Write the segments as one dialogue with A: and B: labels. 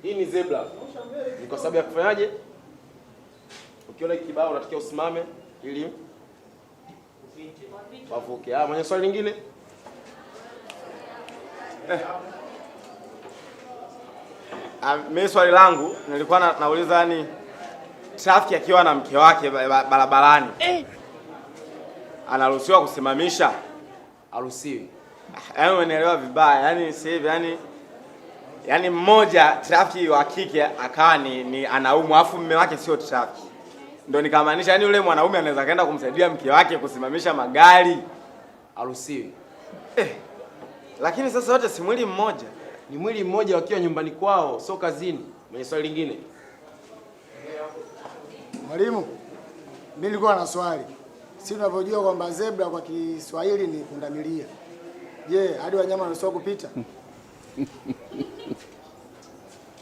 A: Hii ni zebra. Ni kwa sababu ya kufanyaje? Ukiona kibao unatakiwa usimame ili wavuke. Mwenye swali lingine?
B: Mimi swali langu nilikuwa nauliza yani trafiki akiwa na mke wake barabarani anaruhusiwa kusimamisha?
A: Haruhusiwi.
B: Yaani umenielewa vibaya. Yaani sasa hivi yani mmoja trafiki wa kike akawa ni anaumwa afu mume wake sio trafiki. Ndio nikamaanisha yani yule mwanaume anaweza kaenda kumsaidia mke wake kusimamisha magari.
A: Haruhusiwi.
B: Lakini sasa wote si mwili mmoja.
A: Ni mwili mmoja wakiwa nyumbani kwao, sio kazini. Mwenye swali lingine?
C: Mwalimu, mimi nilikuwa na swali. Si unavyojua kwamba zebra kwa Kiswahili ni pundamilia. Je, hadi wanyama wanaruhusiwa kupita?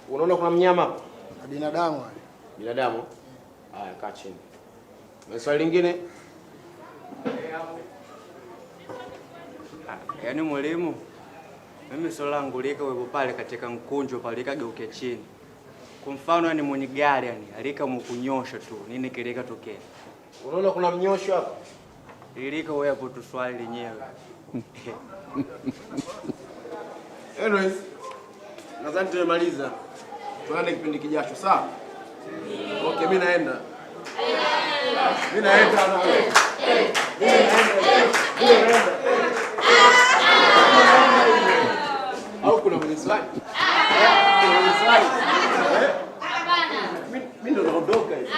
A: Unaona kuna mnyama?
C: Na binadamu wale.
A: Binadamu? Haya, kaa chini. Mwenye swali lingine?
D: Yaani mwalimu, mimi swali langu liko wewe pale katika mkunjo pale kageuke chini. Kwa mfano ni mwenye gari yani, alika mkunyosha tu. Nini kilika tokea?
A: Unaona kuna mnyosho hapa?
D: Ilika wewe hapo tu swali lenyewe.
A: Anyways, nadhani tumemaliza. Tunaenda kipindi kijacho, sawa? Okay, mimi naenda. Mimi naenda na wewe. Au kuna mwenye swali? Kuna mwenye swali? Mimi ndo naondoka hivi.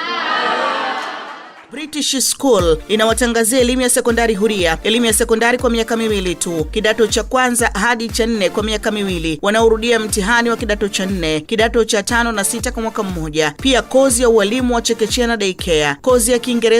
E: British School inawatangazia elimu ya sekondari huria, elimu ya sekondari kwa miaka miwili tu, kidato cha kwanza hadi cha 4 kwa miaka miwili, wanaorudia mtihani wa kidato cha 4, kidato cha 5 na 6 kwa mwaka mmoja. Pia kozi ya ualimu wa chekechea na daycare, kozi ya Kiingereza